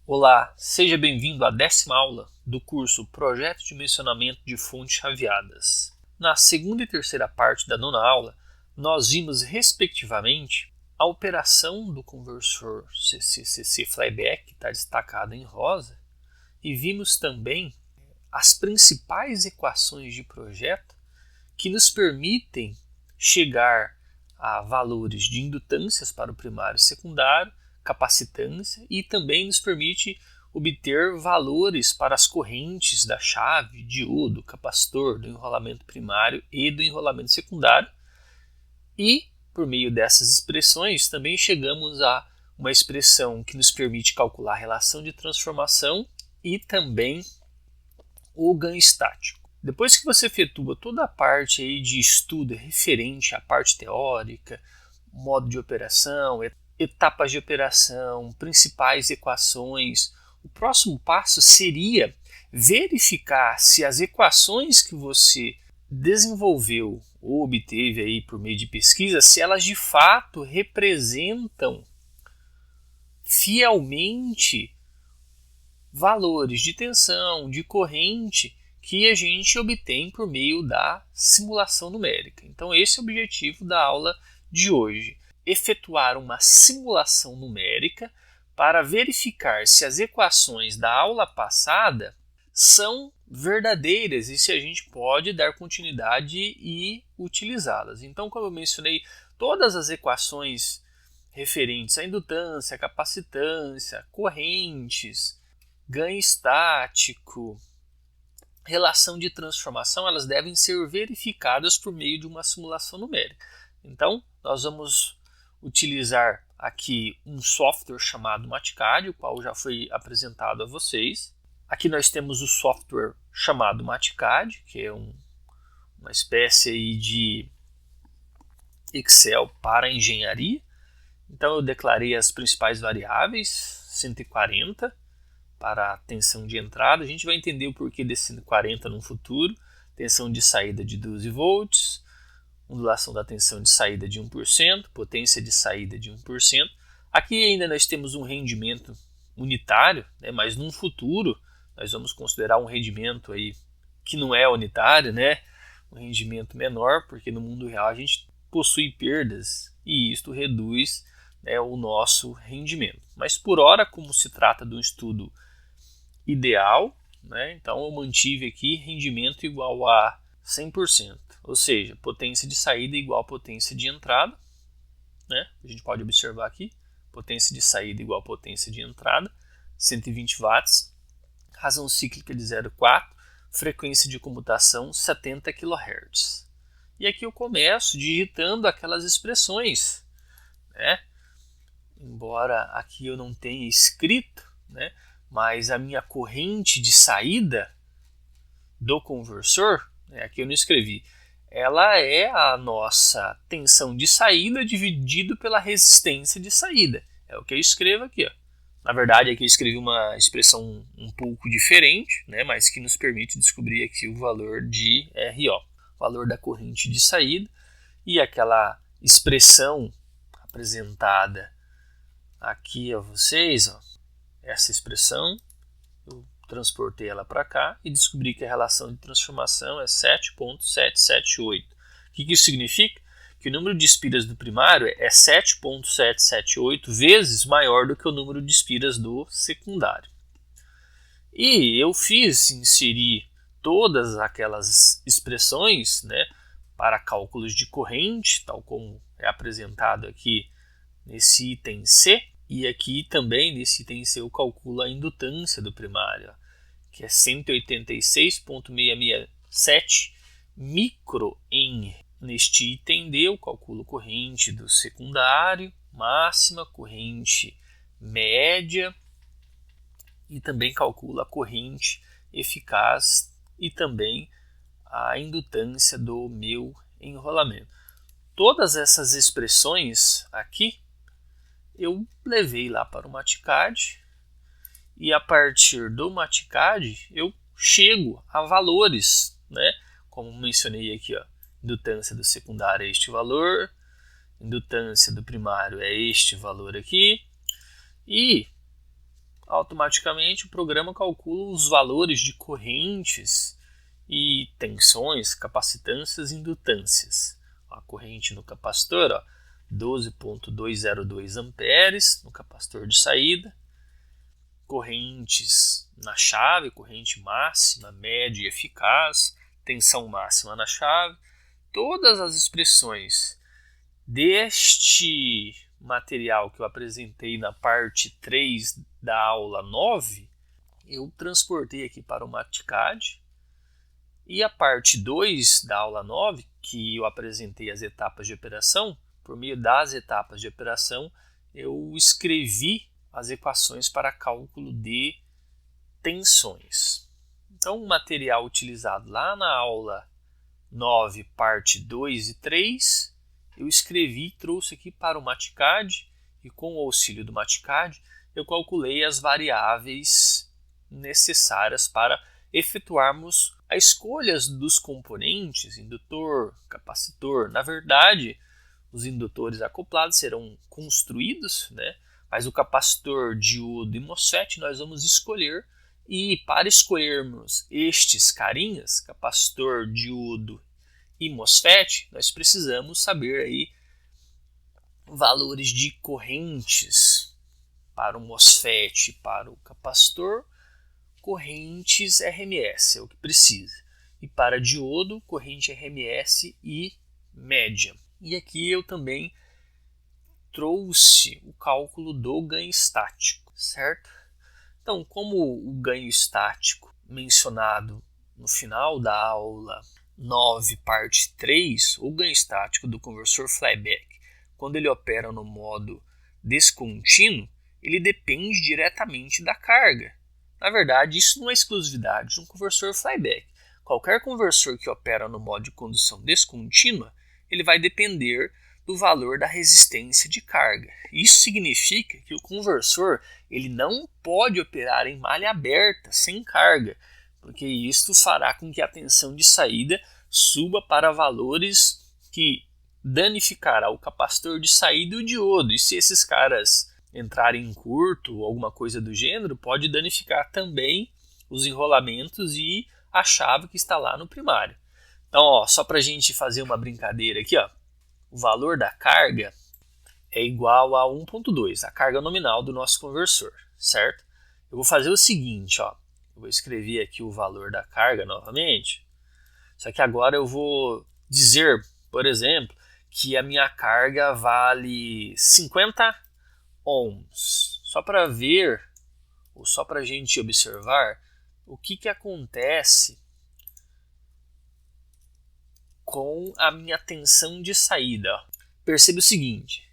Olá, seja bem-vindo à 10ª aula do curso Projeto de Dimensionamento de Fontes Chaveadas. Na segunda e terceira parte da nona aula, nós vimos, respectivamente, a operação do conversor CCCC Flyback, que está destacado em rosa, e vimos também as principais equações de projeto que nos permitem chegar a valores de indutâncias para o primário e secundário, capacitância, e também nos permite obter valores para as correntes da chave, diodo, capacitor, do enrolamento primário e do enrolamento secundário. E, por meio dessas expressões, também chegamos a uma expressão que nos permite calcular a relação de transformação e também o ganho estático. Depois que você efetua toda a parte aí de estudo referente à parte teórica, modo de operação, etapas de operação, principais equações, o próximo passo seria verificar se as equações que você desenvolveu ou obteve aí por meio de pesquisa, se elas de fato representam fielmente valores de tensão, de corrente que a gente obtém por meio da simulação numérica. Então esse é o objetivo da aula de hoje. Efetuar uma simulação numérica para verificar se as equações da aula passada são verdadeiras e se a gente pode dar continuidade e utilizá-las. Então, como eu mencionei, todas as equações referentes à indutância, capacitância, correntes, ganho estático, relação de transformação, elas devem ser verificadas por meio de uma simulação numérica. Então, nós vamos utilizar aqui um software chamado MATCAD, o qual já foi apresentado a vocês. Aqui nós temos o software chamado MATCAD, que é uma espécie aí de Excel para engenharia. Então eu declarei as principais variáveis, 140 para a tensão de entrada. A gente vai entender o porquê desse 140 no futuro. Tensão de saída de 12 volts, ondulação da tensão de saída de 1%, potência de saída de 1%. Aqui ainda nós temos um rendimento unitário, né, mas no futuro nós vamos considerar um rendimento aí que não é unitário, né, um rendimento menor, porque no mundo real a gente possui perdas e isto reduz, né, o nosso rendimento. Mas por hora, como se trata de um estudo ideal, né, então eu mantive aqui rendimento igual a 100%, ou seja, potência de saída igual a potência de entrada, né? A gente pode observar aqui, potência de saída igual a potência de entrada, 120 watts, razão cíclica de 0,4, frequência de comutação 70 kHz. E aqui eu começo digitando aquelas expressões, né? Embora aqui eu não tenha escrito, né? Mas a minha corrente de saída do conversor, aqui eu não escrevi, ela é a nossa tensão de saída dividido pela resistência de saída. É o que eu escrevo aqui. Ó. Na verdade, aqui eu escrevi uma expressão um pouco diferente, né, mas que nos permite descobrir aqui o valor de RO, valor da corrente de saída, e aquela expressão apresentada aqui a vocês, ó, essa expressão, eu transportei ela para cá e descobri que a relação de transformação é 7.778. O que isso significa? Que o número de espiras do primário é 7.778 vezes maior do que o número de espiras do secundário. E eu inseri todas aquelas expressões, né, para cálculos de corrente, tal como é apresentado aqui nesse item C. E aqui também, nesse item C, eu calculo a indutância do primário, que é 186.667 microhenry. Neste item D, eu calculo corrente do secundário, máxima, corrente média, e também calculo a corrente eficaz e também a indutância do meu enrolamento. Todas essas expressões aqui, eu levei lá para o MATCAD e a partir do MATCAD eu chego a valores, né? Como mencionei aqui, ó, indutância do secundário é este valor, indutância do primário é este valor aqui, e automaticamente o programa calcula os valores de correntes e tensões, capacitâncias e indutâncias. A corrente no capacitor, 12,202 amperes no capacitor de saída, correntes na chave, corrente máxima, média e eficaz, tensão máxima na chave. Todas as expressões deste material que eu apresentei na parte 3 da aula 9, eu transportei aqui para o Mathcad. E a parte 2 da aula 9, que eu apresentei as etapas de operação, por meio das etapas de operação, eu escrevi as equações para cálculo de tensões. Então, o material utilizado lá na aula 9, parte 2 e 3, eu escrevi e trouxe aqui para o Mathcad, e com o auxílio do Mathcad, eu calculei as variáveis necessárias para efetuarmos a escolha dos componentes, indutor, capacitor. Na verdade, os indutores acoplados serão construídos, né? Mas o capacitor, diodo e MOSFET nós vamos escolher. E para escolhermos estes carinhas, capacitor, diodo e MOSFET, nós precisamos saber aí valores de correntes para o MOSFET e para o capacitor, correntes RMS, é o que precisa. E para diodo, corrente RMS e média. E aqui eu também trouxe o cálculo do ganho estático, certo? Então, como o ganho estático mencionado no final da aula 9, parte 3, o ganho estático do conversor flyback, quando ele opera no modo descontínuo, ele depende diretamente da carga. Na verdade, isso não é exclusividade de um conversor flyback. Qualquer conversor que opera no modo de condução descontínua, ele vai depender do valor da resistência de carga. Isso significa que o conversor ele não pode operar em malha aberta, sem carga, porque isso fará com que a tensão de saída suba para valores que danificará o capacitor de saída e o diodo. E se esses caras entrarem em curto ou alguma coisa do gênero, pode danificar também os enrolamentos e a chave que está lá no primário. Então, só para a gente fazer uma brincadeira aqui, o valor da carga é igual a 1.2, a carga nominal do nosso conversor, certo? Eu vou fazer o seguinte, eu vou escrever aqui o valor da carga novamente, só que agora eu vou dizer, por exemplo, que a minha carga vale 50 ohms, só para ver, ou só para a gente observar, o que acontece com a minha tensão de saída. Percebe o seguinte,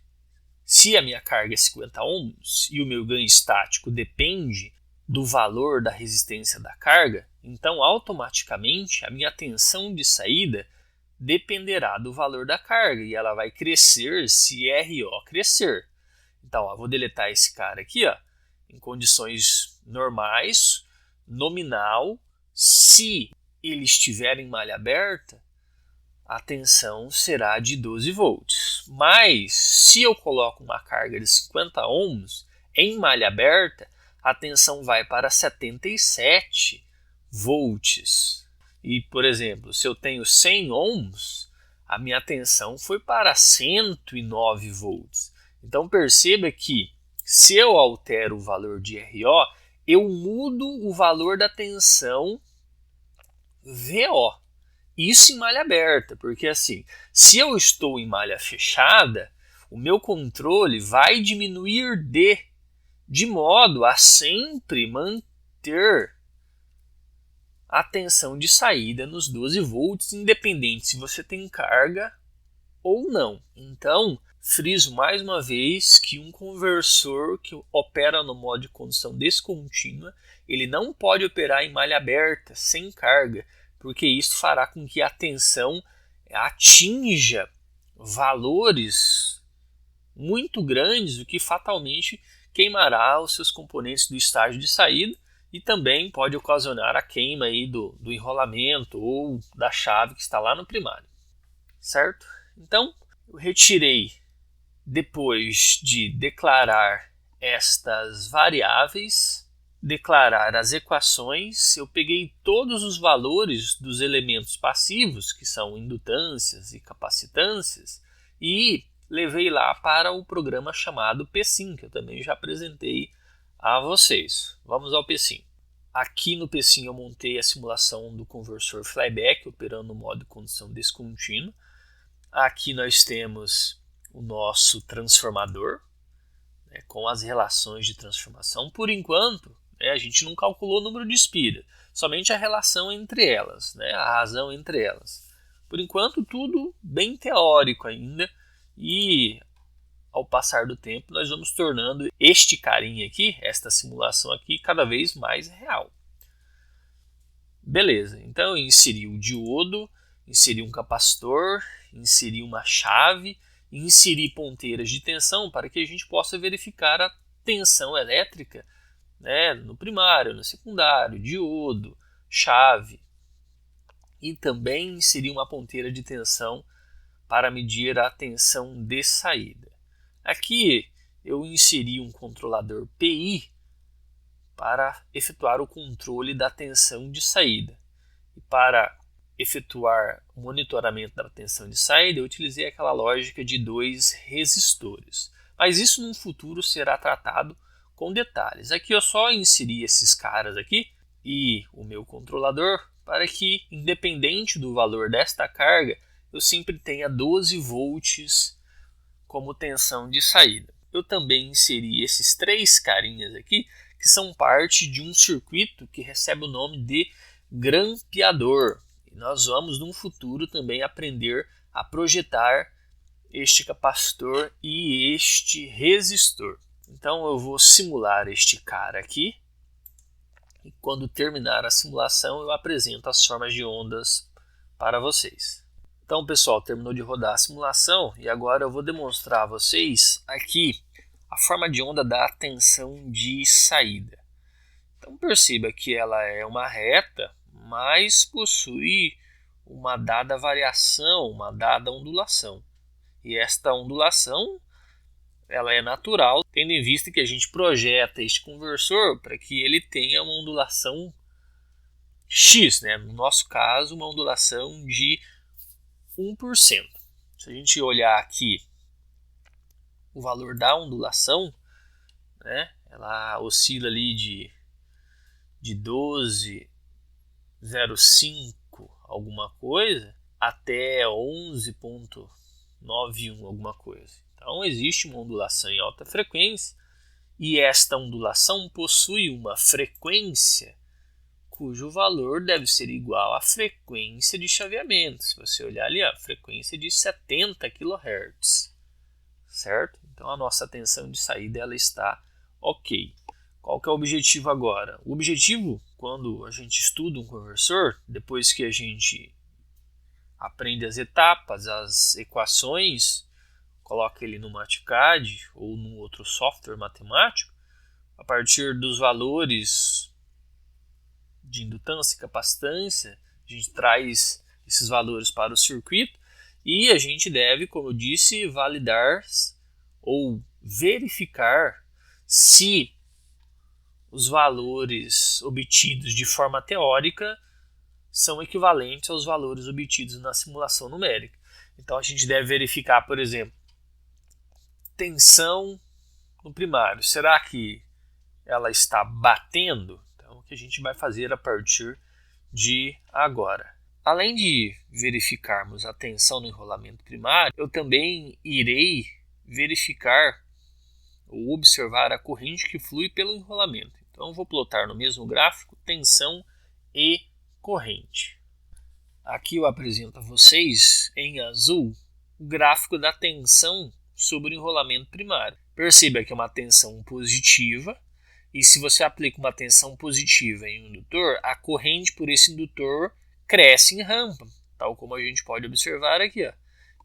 se a minha carga é 50 ohms e o meu ganho estático depende do valor da resistência da carga, então automaticamente a minha tensão de saída dependerá do valor da carga e ela vai crescer se RO crescer. Então, vou deletar esse cara aqui, em condições normais, nominal. Se ele estiver em malha aberta, a tensão será de 12 volts. Mas, se eu coloco uma carga de 50 ohms em malha aberta, a tensão vai para 77 volts. E, por exemplo, se eu tenho 100 ohms, a minha tensão foi para 109 volts. Então, perceba que, se eu altero o valor de RO, eu mudo o valor da tensão VO. Isso em malha aberta, porque assim, se eu estou em malha fechada, o meu controle vai diminuir de modo a sempre manter a tensão de saída nos 12 volts, independente se você tem carga ou não. Então, friso mais uma vez que um conversor que opera no modo de condução descontínua, ele não pode operar em malha aberta, sem carga, porque isso fará com que a tensão atinja valores muito grandes, o que fatalmente queimará os seus componentes do estágio de saída e também pode ocasionar a queima aí do enrolamento ou da chave que está lá no primário, certo? Então, eu retirei, depois de declarar estas variáveis, declarar as equações, eu peguei todos os valores dos elementos passivos, que são indutâncias e capacitâncias, e levei lá para o programa chamado P-Sim, que eu também já apresentei a vocês. Vamos ao P-Sim. Aqui no P-Sim eu montei a simulação do conversor flyback, operando no modo de condição descontínua. Aqui nós temos o nosso transformador, né, com as relações de transformação. Por enquanto, a gente não calculou o número de espiras, somente a relação entre elas, né, a razão entre elas. Por enquanto, tudo bem teórico ainda, e ao passar do tempo nós vamos tornando este carinha aqui, esta simulação aqui, cada vez mais real. Beleza, então eu inseri o diodo, inseri um capacitor, inseri uma chave, inseri ponteiras de tensão para que a gente possa verificar a tensão elétrica, né, no primário, no secundário, diodo, chave. E também inseri uma ponteira de tensão para medir a tensão de saída. Aqui eu inseri um controlador PI para efetuar o controle da tensão de saída. E para efetuar o monitoramento da tensão de saída, eu utilizei aquela lógica de 2 resistores. Mas isso no futuro será tratado com detalhes. Aqui eu só inseri esses caras aqui e o meu controlador para que, independente do valor desta carga, eu sempre tenha 12 volts como tensão de saída. Eu também inseri esses 3 carinhas aqui, que são parte de um circuito que recebe o nome de grampeador. E nós vamos, no futuro, também aprender a projetar este capacitor e este resistor. Então eu vou simular este cara aqui, e quando terminar a simulação eu apresento as formas de ondas para vocês. Então, pessoal, terminou de rodar a simulação e agora eu vou demonstrar a vocês aqui a forma de onda da tensão de saída. Então perceba que ela é uma reta, mas possui uma dada variação, uma dada ondulação. E esta ondulação ela é natural, tendo em vista que a gente projeta este conversor para que ele tenha uma ondulação X, né? No nosso caso, uma ondulação de 1%. Se a gente olhar aqui o valor da ondulação, né, ela oscila ali de 12,05 alguma coisa até 11,91 alguma coisa. Então existe uma ondulação em alta frequência e esta ondulação possui uma frequência cujo valor deve ser igual à frequência de chaveamento. Se você olhar ali, a frequência de 70 kHz, certo? Então a nossa tensão de saída ela está ok. Qual que é o objetivo agora? O objetivo, quando a gente estuda um conversor, depois que a gente aprende as etapas, as equações, coloca ele no MATCAD ou num outro software matemático, a partir dos valores de indutância e capacitância, a gente traz esses valores para o circuito e a gente deve, como eu disse, validar ou verificar se os valores obtidos de forma teórica são equivalentes aos valores obtidos na simulação numérica. Então a gente deve verificar, por exemplo, tensão no primário. Será que ela está batendo? Então o que a gente vai fazer a partir de agora. Além de verificarmos a tensão no enrolamento primário, eu também irei verificar ou observar a corrente que flui pelo enrolamento. Então eu vou plotar no mesmo gráfico tensão e corrente. Aqui eu apresento a vocês em azul o gráfico da tensão sobre o enrolamento primário. Perceba que é uma tensão positiva e se você aplica uma tensão positiva em um indutor, a corrente por esse indutor cresce em rampa, tal como a gente pode observar aqui. Ó.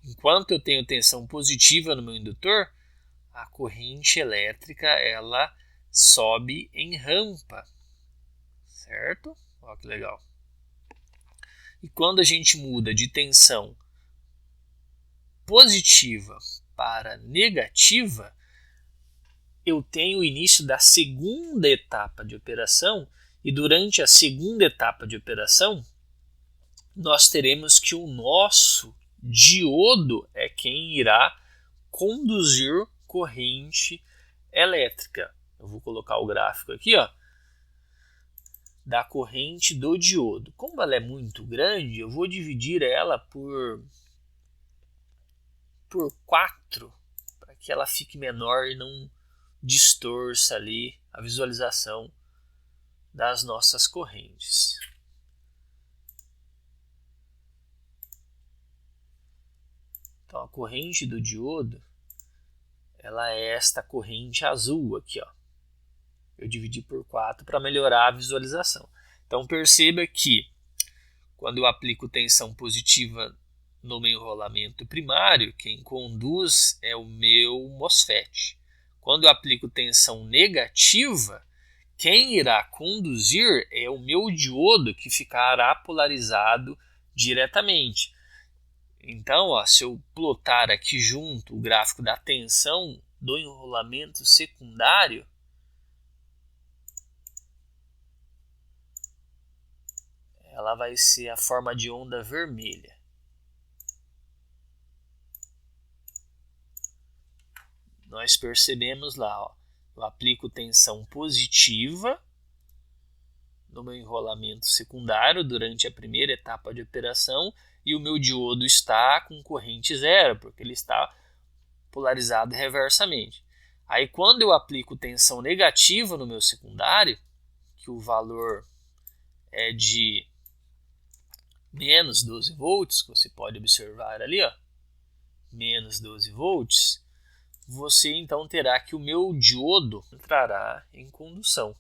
Enquanto eu tenho tensão positiva no meu indutor, a corrente elétrica ela sobe em rampa, certo? Olha que legal. E quando a gente muda de tensão positiva para negativa, eu tenho o início da segunda etapa de operação, e durante a segunda etapa de operação, nós teremos que o nosso diodo é quem irá conduzir corrente elétrica. Eu vou colocar o gráfico aqui, ó, da corrente do diodo. Como ela é muito grande, eu vou dividir ela por 4, para que ela fique menor e não distorça ali a visualização das nossas correntes. Então, a corrente do diodo, ela é esta corrente azul aqui, ó. Eu dividi por 4 para melhorar a visualização. Então, perceba que quando eu aplico tensão positiva no meu enrolamento primário, quem conduz é o meu MOSFET. Quando eu aplico tensão negativa, quem irá conduzir é o meu diodo, que ficará polarizado diretamente. Então, ó, se eu plotar aqui junto o gráfico da tensão do enrolamento secundário, ela vai ser a forma de onda vermelha. Nós percebemos lá, ó, eu aplico tensão positiva no meu enrolamento secundário durante a primeira etapa de operação e o meu diodo está com corrente zero, porque ele está polarizado reversamente. Aí quando eu aplico tensão negativa no meu secundário, que o valor é de menos 12 volts, que você pode observar ali, ó, menos 12 volts, você então terá que o meu diodo entrará em condução.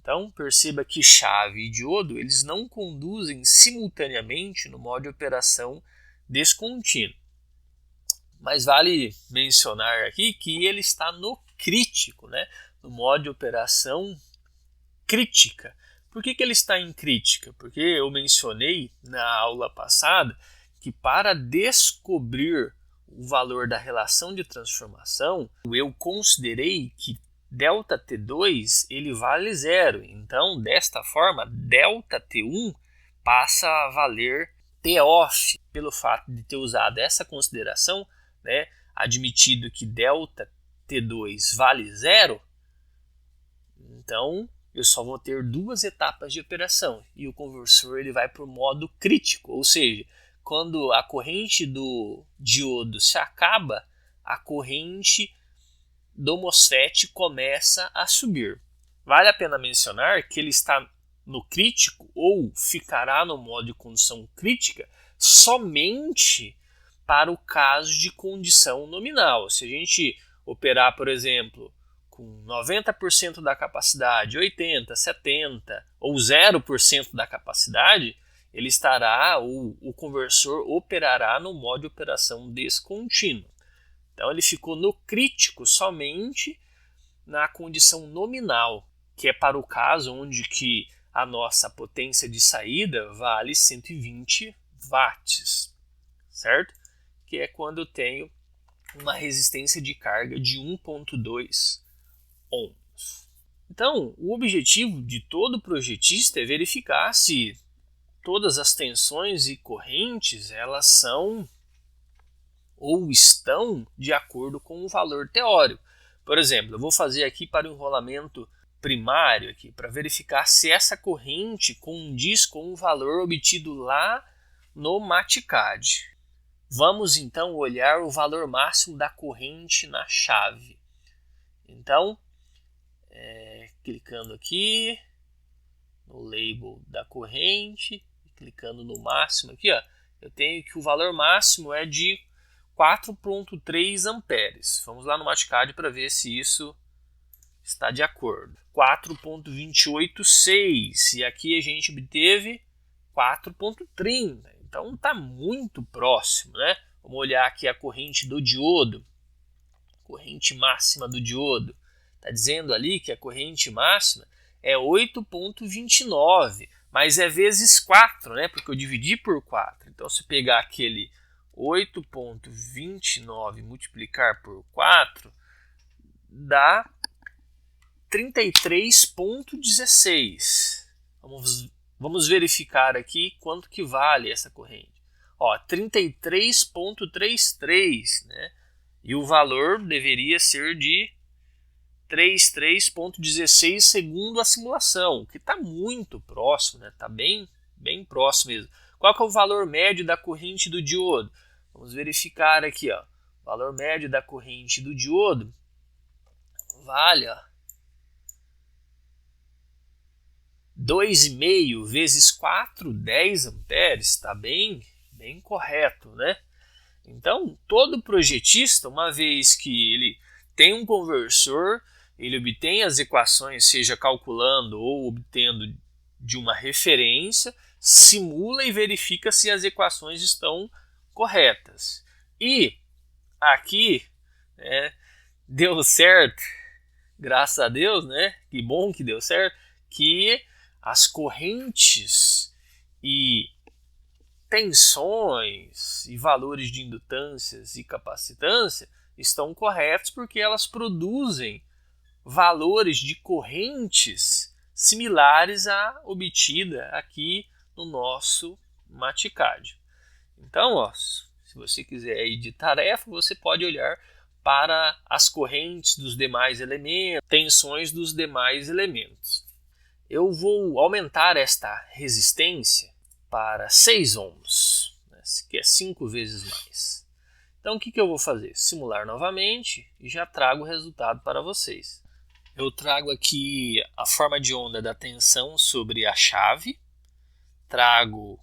Então, perceba que chave e diodo eles não conduzem simultaneamente no modo de operação descontínuo. Mas vale mencionar aqui que ele está no crítico, né? No modo de operação crítica. Por que ele está em crítica? Porque eu mencionei na aula passada que para descobrir o valor da relação de transformação, eu considerei que ΔT2 ele vale zero. Então, desta forma, ΔT1 passa a valer T-off. Pelo fato de ter usado essa consideração, né, admitido que ΔT2 vale zero, então eu só vou ter 2 etapas de operação e o conversor ele vai para o modo crítico, ou seja, quando a corrente do diodo se acaba, a corrente do MOSFET começa a subir. Vale a pena mencionar que ele está no crítico ou ficará no modo de condição crítica somente para o caso de condição nominal. Se a gente operar, por exemplo, com 90% da capacidade, 80%, 70% ou 0% da capacidade, ele estará, o conversor operará no modo de operação descontínua. Então ele ficou no crítico somente na condição nominal, que é para o caso onde que a nossa potência de saída vale 120 watts, certo? Que é quando eu tenho uma resistência de carga de 1.2 ohms. Então, o objetivo de todo projetista é verificar se todas as tensões e correntes elas são ou estão de acordo com o valor teórico. Por exemplo, eu vou fazer aqui para o enrolamento primário aqui para verificar se essa corrente condiz com o valor obtido lá no MATCAD. Vamos então olhar o valor máximo da corrente na chave. Então, clicando aqui no label da corrente, clicando no máximo aqui, ó, eu tenho que o valor máximo é de 4.3 amperes. Vamos lá no MATCAD para ver se isso está de acordo. 4.286 e aqui a gente obteve 4.30. Então está muito próximo, né? Vamos olhar aqui a corrente do diodo, corrente máxima do diodo. Está dizendo ali que a corrente máxima é 8.29, mas é vezes 4, né? Porque eu dividi por 4. Então se eu pegar aquele 8.29 multiplicar por 4, dá 33,16. Vamos verificar aqui quanto que vale essa corrente. Ó, 33,33, né? E o valor deveria ser de 33,16 segundo a simulação, que está muito próximo, né? Está bem próximo mesmo. Qual que é o valor médio da corrente do diodo? Vamos verificar aqui, ó. O valor médio da corrente do diodo vale, ó, 2,5 vezes 4, 10 amperes. Está bem correto, né? Então, todo projetista, uma vez que ele tem um conversor, ele obtém as equações, seja calculando ou obtendo de uma referência, simula e verifica se as equações estão corretas. E aqui, né, deu certo, graças a Deus, né? Que bom que deu certo, que as correntes e tensões e valores de indutâncias e capacitância estão corretos porque elas produzem valores de correntes similares à obtida aqui no nosso Mathcad. Então, ó, se você quiser ir de tarefa, você pode olhar para as correntes dos demais elementos, tensões dos demais elementos. Eu vou aumentar esta resistência para 6 ohms, né, que é 5 vezes mais. Então, o que eu vou fazer? Simular novamente e já trago o resultado para vocês. Eu trago aqui a forma de onda da tensão sobre a chave, trago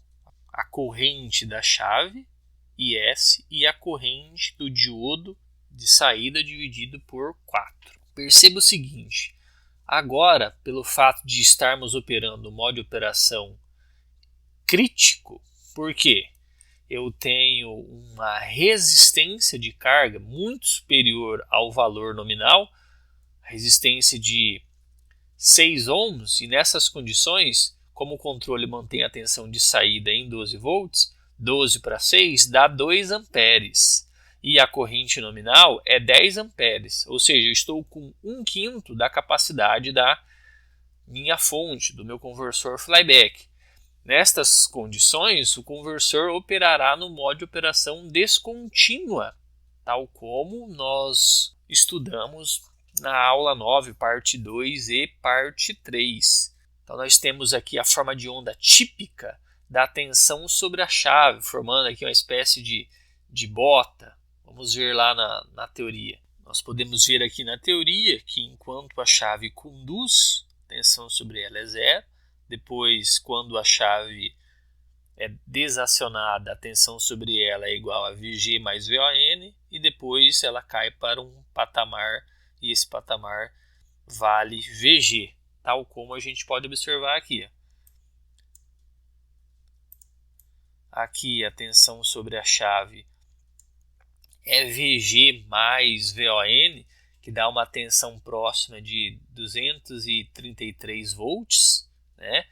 a corrente da chave, IS, e a corrente do diodo de saída dividido por 4. Perceba o seguinte, agora, pelo fato de estarmos operando o modo de operação crítico, porque eu tenho uma resistência de carga muito superior ao valor nominal, resistência de 6 ohms, e nessas condições, como o controle mantém a tensão de saída em 12 volts, 12 para 6 dá 2 amperes, e a corrente nominal é 10 amperes, ou seja, eu estou com 1/5 da capacidade da minha fonte, do meu conversor flyback. Nestas condições, o conversor operará no modo de operação descontínua, tal como nós estudamos na aula 9, parte 2 e parte 3. Então nós temos aqui a forma de onda típica da tensão sobre a chave, formando aqui uma espécie de bota. Vamos ver lá na teoria. Nós podemos ver aqui na teoria que enquanto a chave conduz, a tensão sobre ela é 0. Depois, quando a chave é desacionada, a tensão sobre ela é igual a Vg mais VON, e depois ela cai para um patamar, e esse patamar vale Vg, tal como a gente pode observar aqui. Aqui a tensão sobre a chave é Vg mais VON, que dá uma tensão próxima de 233 volts, né?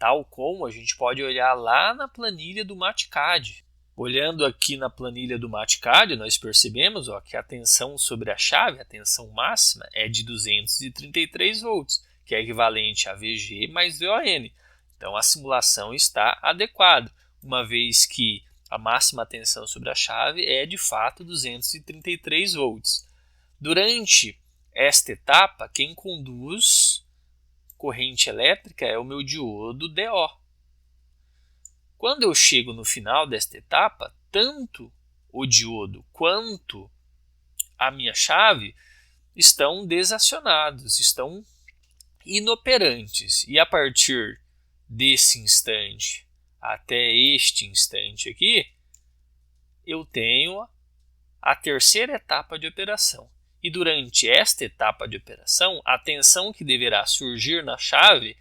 Tal como a gente pode olhar lá na planilha do Mathcad. Olhando aqui na planilha do Mathcad, nós percebemos, ó, que a tensão sobre a chave, a tensão máxima, é de 233 volts, que é equivalente a Vg mais VON. Então a simulação está adequada, uma vez que a máxima tensão sobre a chave é de fato 233 volts. Durante esta etapa, quem conduz corrente elétrica é o meu diodo DO. Quando eu chego no final desta etapa, tanto o diodo quanto a minha chave estão desacionados, estão inoperantes. E a partir desse instante até este instante aqui, eu tenho a terceira etapa de operação. E durante esta etapa de operação, a tensão que deverá surgir na chave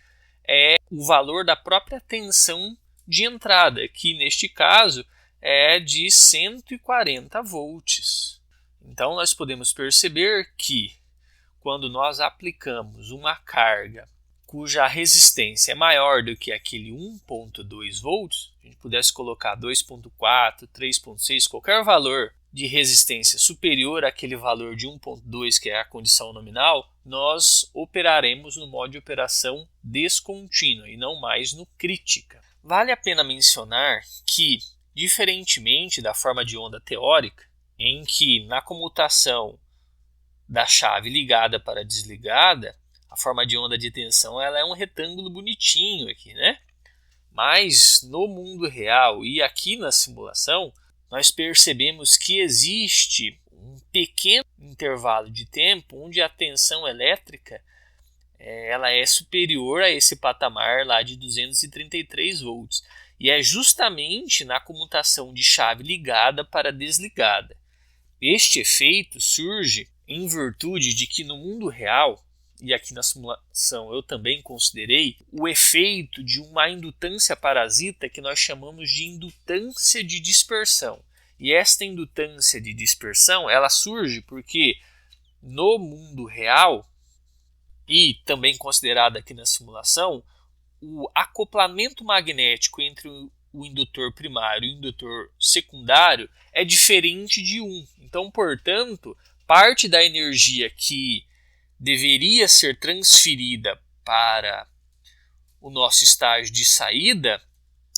é o valor da própria tensão de entrada, que neste caso é de 140 volts. Então nós podemos perceber que quando nós aplicamos uma carga cuja resistência é maior do que aquele 1,2 volts, a gente pudesse colocar 2,4, 3,6, qualquer valor de resistência superior àquele valor de 1.2, que é a condição nominal, nós operaremos no modo de operação descontínua e não mais no crítica. Vale a pena mencionar que, diferentemente da forma de onda teórica, em que na comutação da chave ligada para desligada, a forma de onda de tensão ela é um retângulo bonitinho aqui, né? Mas no mundo real e aqui na simulação, nós percebemos que existe um pequeno intervalo de tempo onde a tensão elétrica ela é superior a esse patamar lá de 233 volts. E é justamente na comutação de chave ligada para desligada. Este efeito surge em virtude de que no mundo real, e aqui na simulação eu também considerei, o efeito de uma indutância parasita que nós chamamos de indutância de dispersão. E esta indutância de dispersão ela surge porque no mundo real, e também considerada aqui na simulação, o acoplamento magnético entre o indutor primário e o indutor secundário é diferente de 1. Então, portanto, parte da energia que deveria ser transferida para o nosso estágio de saída,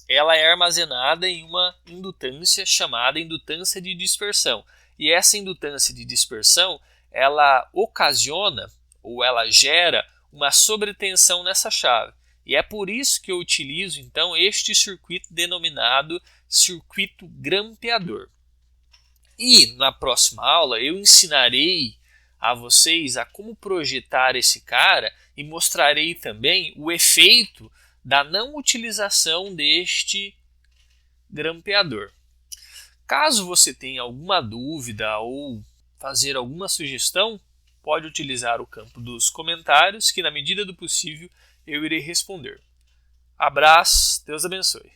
ela é armazenada em uma indutância chamada indutância de dispersão. E essa indutância de dispersão, ela ocasiona ou ela gera uma sobretensão nessa chave. E é por isso que eu utilizo então este circuito denominado circuito grampeador. E na próxima aula eu ensinarei a vocês a como projetar esse cara e mostrarei também o efeito da não utilização deste grampeador. Caso você tenha alguma dúvida ou fazer alguma sugestão, pode utilizar o campo dos comentários que na medida do possível eu irei responder. Abraço, Deus abençoe.